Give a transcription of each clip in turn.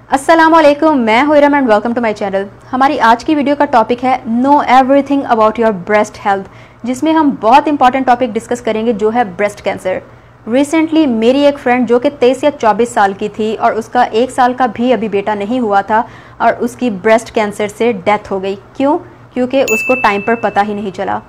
अस्सलामुअलैकुम, मैं हूं Iram and welcome to my channel. हमारी आज की वीडियो का टॉपिक है know everything about your breast health, जिसमें हम बहुत इंपॉर्टेंट टॉपिक डिस्कस करेंगे जो है ब्रेस्ट कैंसर। रिसेंटली मेरी एक फ्रेंड जो कि 23 या 24 साल की थी और उसका 1 साल का भी अभी बेटा नहीं हुआ था और उसकी ब्रेस्ट कैंसर से डेथ हो गई। क्यों? क्योंकि उसको टाइम पर पता ही नहीं चला।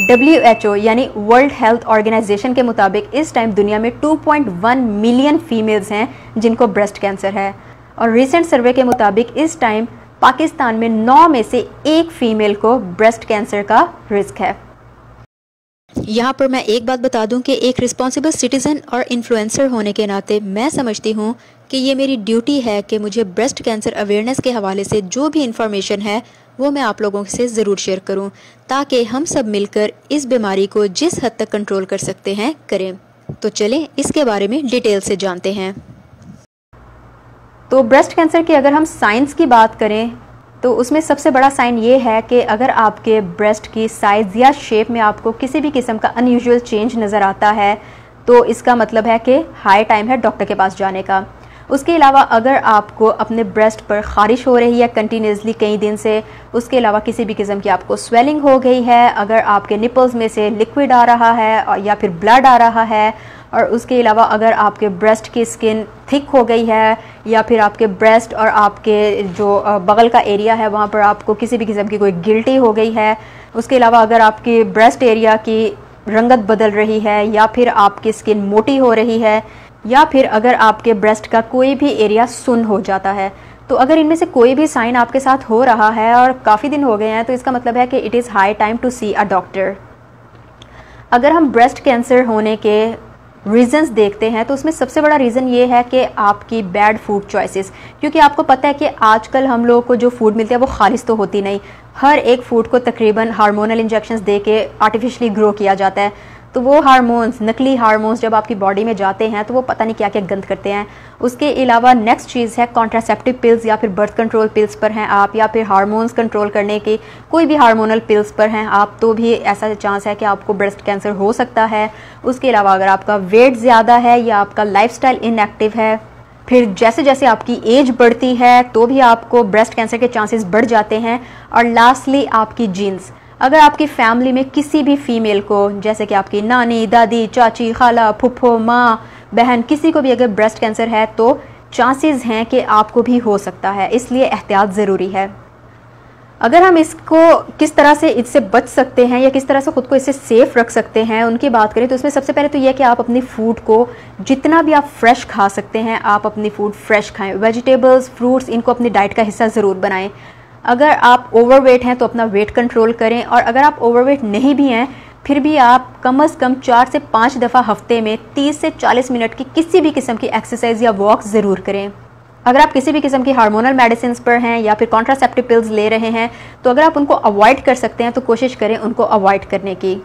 WHO यानी वर्ल्ड हेल्थ ऑर्गेनाइजेशन के मुताबिक इस टाइम दुनिया में 2.1 मिलियन फीमेल्स हैं जिनको ब्रेस्ट कैंसर है और रिसेंट सर्वे के मुताबिक इस टाइम पाकिस्तान में 9 में से 1 फीमेल को ब्रेस्ट कैंसर का रिस्क है। यहाँ पर मैं एक बात बता दूं कि एक रिस्पॉन्सिबल सिटीज़न और इन्फ्लुएंसर होने के नाते मैं समझती हूँ कि ये मेरी ड्यूटी है कि मुझे ब्रेस्ट कैंसर अवेयरनेस के हवाले से जो भी इंफॉर्मेशन है वो मैं आप लोगों से ज़रूर शेयर करूँ, ताकि हम सब मिलकर इस बीमारी को जिस हद तक कंट्रोल कर सकते हैं करें। तो चलें इसके बारे में डिटेल से जानते हैं। तो ब्रेस्ट कैंसर की अगर हम साइंस की बात करें तो उसमें सबसे बड़ा साइन ये है कि अगर आपके ब्रेस्ट की साइज़ या शेप में आपको किसी भी किस्म का अनयूजुअल चेंज नज़र आता है तो इसका मतलब है कि हाई टाइम है डॉक्टर के पास जाने का। उसके अलावा अगर आपको अपने ब्रेस्ट पर ख़ारिश हो रही है कंटिन्यूसली कई दिन से, उसके अलावा किसी भी किस्म की आपको स्वेलिंग हो गई है, अगर आपके निपल्स में से लिक्विड आ रहा है या फिर ब्लड आ रहा है, और उसके अलावा अगर आपके ब्रेस्ट की स्किन थिक हो गई है या फिर आपके ब्रेस्ट और आपके जो बगल का एरिया है वहाँ पर आपको किसी भी किस्म की कोई गिल्टी हो गई है, उसके अलावा अगर आपकी ब्रेस्ट एरिया की रंगत बदल रही है या फिर आपकी स्किन मोटी हो रही है या फिर अगर आपके ब्रेस्ट का कोई भी एरिया सुन्न हो जाता है, तो अगर इनमें से कोई भी साइन आपके साथ हो रहा है और काफ़ी दिन हो गए हैं तो इसका मतलब है कि it is high time to see a doctor. अगर हम ब्रेस्ट कैंसर होने के रीज़न्स देखते हैं तो उसमें सबसे बड़ा रीज़न ये है कि आपकी बैड फूड चॉइसेस, क्योंकि आपको पता है कि आजकल हम लोगों को जो फूड मिलती है वो खालिश तो होती नहीं, हर एक फूड को तकरीबन हार्मोनल इंजेक्शंस दे के आर्टिफिशियली ग्रो किया जाता है। तो वो हार्मोन्स, नकली हार्मोन्स जब आपकी बॉडी में जाते हैं तो वो पता नहीं क्या क्या गंद करते हैं। उसके अलावा नेक्स्ट चीज़ है कॉन्ट्रासेप्टिव पिल्स या फिर बर्थ कंट्रोल पिल्स पर हैं आप, या फिर हार्मोन्स कंट्रोल करने की कोई भी हार्मोनल पिल्स पर हैं आप, तो भी ऐसा चांस है कि आपको ब्रेस्ट कैंसर हो सकता है। उसके अलावा अगर आपका वेट ज़्यादा है या आपका लाइफस्टाइल इनएक्टिव है, फिर जैसे जैसे आपकी एज बढ़ती है तो भी आपको ब्रेस्ट कैंसर के चांसेस बढ़ जाते हैं। और लास्टली आपकी जीन्स, अगर आपकी फैमिली में किसी भी फीमेल को, जैसे कि आपकी नानी, दादी, चाची, खाला, फुफ्फो, माँ, बहन, किसी को भी अगर ब्रेस्ट कैंसर है तो चांसेस हैं कि आपको भी हो सकता है, इसलिए एहतियात ज़रूरी है। अगर हम इसको किस तरह से इससे बच सकते हैं या किस तरह से ख़ुद को इससे सेफ़ रख सकते हैं उनकी बात करें तो उसमें सबसे पहले तो यह कि आप अपनी फूड को जितना भी आप फ्रेश खा सकते हैं आप अपनी फूड फ्रेश खाएं। वेजिटेबल्स, फ्रूट्स, इनको अपनी डाइट का हिस्सा ज़रूर बनाएं। अगर आप ओवरवेट हैं तो अपना वेट कंट्रोल करें, और अगर आप ओवरवेट नहीं भी हैं फिर भी आप कम से कम 4 से 5 दफ़ा हफ्ते में 30 से 40 मिनट की किसी भी किस्म की एक्सरसाइज या वॉक ज़रूर करें। अगर आप किसी भी किस्म की हार्मोनल मेडिसिन पर हैं या फिर कॉन्ट्रासेप्टिव पिल्स ले रहे हैं तो अगर आप उनको अवॉइड कर सकते हैं तो कोशिश करें उनको अवॉइड करने की।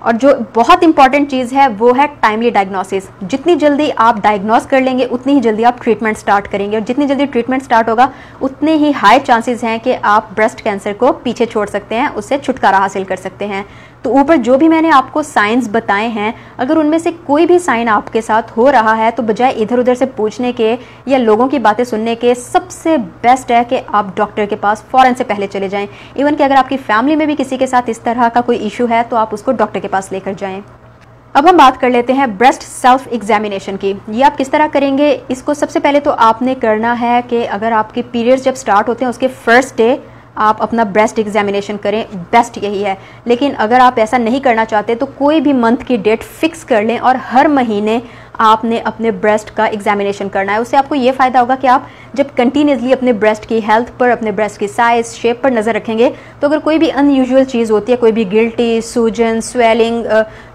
और जो बहुत इंपॉर्टेंट चीज़ है वो है टाइमली डायग्नोसिस। जितनी जल्दी आप डायग्नोस कर लेंगे उतनी ही जल्दी आप ट्रीटमेंट स्टार्ट करेंगे, और जितनी जल्दी ट्रीटमेंट स्टार्ट होगा उतने ही हाई चांसेस हैं कि आप ब्रेस्ट कैंसर को पीछे छोड़ सकते हैं, उससे छुटकारा हासिल कर सकते हैं। तो ऊपर जो भी मैंने आपको साइंस बताए हैं, अगर उनमें से कोई भी साइन आपके साथ हो रहा है तो बजाय इधर उधर से पूछने के या लोगों की बातें सुनने के, सबसे बेस्ट है कि आप डॉक्टर के पास फ़ौरन से पहले चले जाएं। इवन कि अगर आपकी फैमिली में भी किसी के साथ इस तरह का कोई इशू है तो आप उसको डॉक्टर के पास लेकर जाएं। अब हम बात कर लेते हैं ब्रेस्ट सेल्फ एग्जामिनेशन की। ये आप किस तरह करेंगे? इसको सबसे पहले तो आपने करना है कि अगर आपके पीरियड्स जब स्टार्ट होते हैं उसके फर्स्ट डे आप अपना ब्रेस्ट एग्जामिनेशन करें, बेस्ट यही है। लेकिन अगर आप ऐसा नहीं करना चाहते तो कोई भी मंथ की डेट फिक्स कर लें और हर महीने आपने अपने ब्रेस्ट का एग्जामिनेशन करना है। उससे आपको ये फ़ायदा होगा कि आप जब कंटिन्यूसली अपने ब्रेस्ट की हेल्थ पर, अपने ब्रेस्ट की साइज़, शेप पर नज़र रखेंगे तो अगर कोई भी अनयूजुअल चीज़ होती है, कोई भी गिल्टी, सूजन, स्वेलिंग,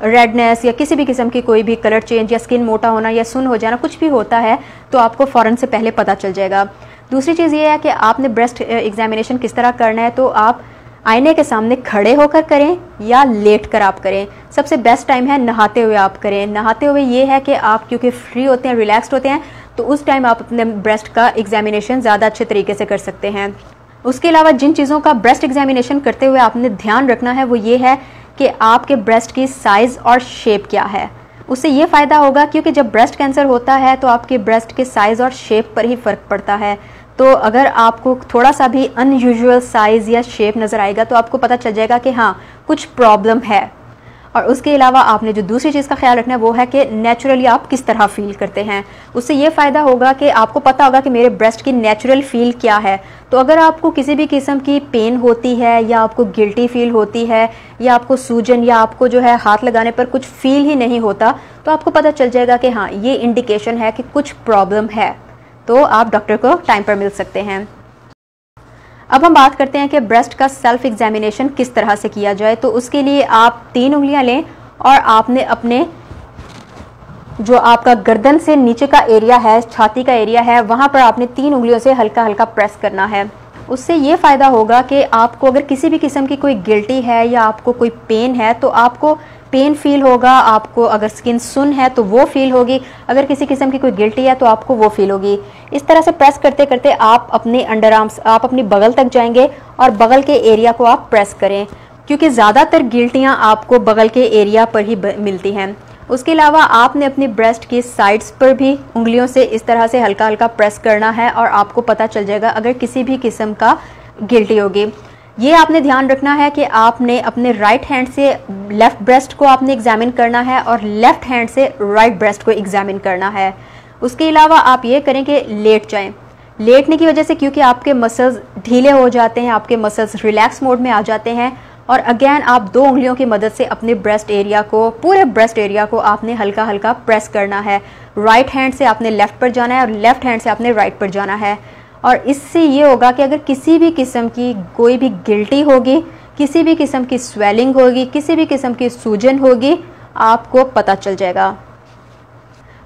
रेडनेस या किसी भी किस्म की कोई भी कलर चेंज या स्किन मोटा होना या सुन्न हो जाना, कुछ भी होता है तो आपको फ़ौरन से पहले पता चल जाएगा। दूसरी चीज़ ये है कि आपने ब्रेस्ट एग्जामिनेशन किस तरह करना है, तो आप आईने के सामने खड़े होकर करें या लेट कर आप करें। सबसे बेस्ट टाइम है नहाते हुए आप करें। नहाते हुए ये है कि आप क्योंकि फ्री होते हैं, रिलैक्स्ड होते हैं, तो उस टाइम आप अपने ब्रेस्ट का एग्जामिनेशन ज़्यादा अच्छे तरीके से कर सकते हैं। उसके अलावा जिन चीज़ों का ब्रेस्ट एग्जामिनेशन करते हुए आपने ध्यान रखना है वो ये है कि आपके ब्रेस्ट की साइज़ और शेप क्या है। उससे ये फ़ायदा होगा क्योंकि जब ब्रेस्ट कैंसर होता है तो आपके ब्रेस्ट के साइज़ और शेप पर ही फ़र्क पड़ता है। तो अगर आपको थोड़ा सा भी अनयूजुअल साइज़ या शेप नज़र आएगा तो आपको पता चल जाएगा कि हाँ कुछ प्रॉब्लम है। और उसके अलावा आपने जो दूसरी चीज़ का ख्याल रखना है वो है कि नेचुरली आप किस तरह फील करते हैं। उससे ये फ़ायदा होगा कि आपको पता होगा कि मेरे ब्रेस्ट की नेचुरल फील क्या है। तो अगर आपको किसी भी किस्म की पेन होती है या आपको गिल्टी फील होती है या आपको सूजन या आपको जो है हाथ लगाने पर कुछ फील ही नहीं होता तो आपको पता चल जाएगा कि हाँ ये इंडिकेशन है कि कुछ प्रॉब्लम है, तो आप डॉक्टर को टाइम पर मिल सकते हैं। अब हम बात करते हैं कि ब्रेस्ट का सेल्फ एग्जामिनेशन किस तरह से किया जाए। तो उसके लिए आप 3 उंगलियां लें और आपने अपने जो आपका गर्दन से नीचे का एरिया है, छाती का एरिया है, वहां पर आपने 3 उंगलियों से हल्का हल्का प्रेस करना है। उससे ये फ़ायदा होगा कि आपको अगर किसी भी किस्म की कोई गिल्टी है या आपको कोई पेन है तो आपको पेन फील होगा, आपको अगर स्किन सुन है तो वो फील होगी, अगर किसी किस्म की कोई गिल्टी है तो आपको वो फील होगी। इस तरह से प्रेस करते करते आप अपने अंडर आर्म्स, आप अपनी बगल तक जाएंगे और बगल के एरिया को आप प्रेस करें क्योंकि ज़्यादातर गिल्टियाँ आपको बगल के एरिया पर ही मिलती हैं। उसके अलावा आपने अपनी ब्रेस्ट की साइड्स पर भी उंगलियों से इस तरह से हल्का हल्का प्रेस करना है और आपको पता चल जाएगा अगर किसी भी किस्म का गिल्टी होगी। ये आपने ध्यान रखना है कि आपने अपने राइट हैंड से लेफ़्ट ब्रेस्ट को आपने एग्जामिन करना है और लेफ़्ट हैंड से राइट ब्रेस्ट को एग्जामिन करना है। उसके अलावा आप ये करें कि लेट जाएं। लेटने की वजह से क्योंकि आपके मसल्स ढीले हो जाते हैं, आपके मसल्स रिलैक्स मोड में आ जाते हैं और अगेन आप 2 उंगलियों की मदद से अपने ब्रेस्ट एरिया को, पूरे ब्रेस्ट एरिया को आपने हल्का हल्का प्रेस करना है। राइट हैंड से आपने लेफ़्ट पर जाना है और लेफ़्ट हैंड से आपने राइट पर जाना है। और इससे ये होगा कि अगर किसी भी किस्म की कोई भी गिल्टी होगी, किसी भी किस्म की स्वेलिंग होगी, किसी भी किस्म की सूजन होगी, आपको पता चल जाएगा।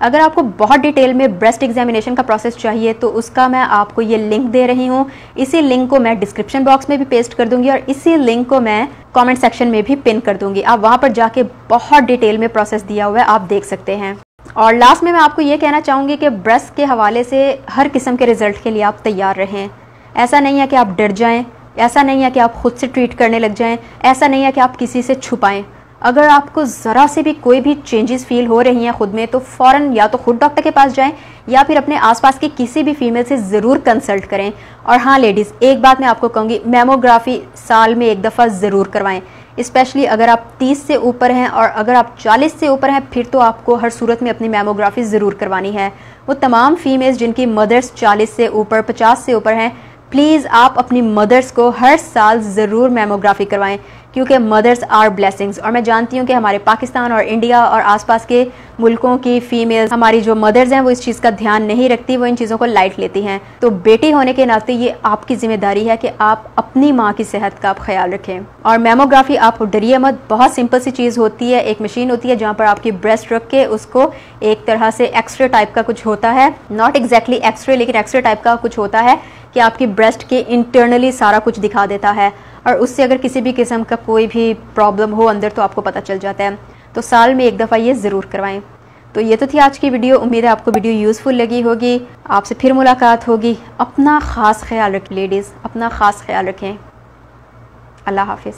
अगर आपको बहुत डिटेल में ब्रेस्ट एग्जामिनेशन का प्रोसेस चाहिए तो उसका मैं आपको ये लिंक दे रही हूँ। इसी लिंक को मैं डिस्क्रिप्शन बॉक्स में भी पेस्ट कर दूंगी और इसी लिंक को मैं कमेंट सेक्शन में भी पिन कर दूंगी। आप वहाँ पर जाके बहुत डिटेल में प्रोसेस दिया हुआ है, आप देख सकते हैं। और लास्ट में मैं आपको ये कहना चाहूँगी कि ब्रेस्ट के हवाले से हर किस्म के रिजल्ट के लिए आप तैयार रहें। ऐसा नहीं है कि आप डर जाएं, ऐसा नहीं है कि आप खुद से ट्रीट करने लग जाएं, ऐसा नहीं है कि आप किसी से छुपाएं। अगर आपको ज़रा से भी कोई भी चेंजेस फील हो रही हैं खुद में तो फ़ौरन या तो खुद डॉक्टर के पास जाएं या फिर अपने आसपास की किसी भी फीमेल से ज़रूर कंसल्ट करें। और हाँ लेडीज़, एक बात मैं आपको कहूँगी, मैमोग्राफी साल में 1 दफ़ा ज़रूर करवाएं। स्पेशली अगर आप 30 से ऊपर हैं और अगर आप 40 से ऊपर हैं फिर तो आपको हर सूरत में अपनी मैमोग्राफी ज़रूर करवानी है। वो तमाम फीमेल्स जिनकी मदर्स 40 से ऊपर, 50 से ऊपर हैं, प्लीज़ आप अपनी मदर्स को हर साल ज़रूर मैमोग्राफी करवाएं क्योंकि मदर्स आर ब्लेसिंग्स। और मैं जानती हूँ कि हमारे पाकिस्तान और इंडिया और आसपास के मुल्कों की फ़ीमेल्स, हमारी जो मदर्स हैं वो इस चीज़ का ध्यान नहीं रखती, वो इन चीज़ों को लाइट लेती हैं। तो बेटी होने के नाते ये आपकी ज़िम्मेदारी है कि आप अपनी माँ की सेहत का आप ख्याल रखें। और मैमोग्राफी, आप डरिए मत, बहुत सिंपल सी चीज़ होती है। एक मशीन होती है जहाँ पर आपकी ब्रेस्ट रख के उसको एक तरह से एक्सरे टाइप का कुछ होता है, नॉट एग्जैक्टली एक्सरे लेकिन एक्सरे टाइप का कुछ होता है कि आपकी ब्रेस्ट के इंटरनली सारा कुछ दिखा देता है और उससे अगर किसी भी किस्म का कोई भी प्रॉब्लम हो अंदर तो आपको पता चल जाता है। तो साल में 1 दफ़ा ये ज़रूर करवाएं। तो ये तो थी आज की वीडियो। उम्मीद है आपको वीडियो यूज़फुल लगी होगी। आपसे फिर मुलाकात होगी। अपना ख़ास ख्याल रखें लेडीज़, अपना ख़ास ख्याल रखें। अल्लाह हाफिज़।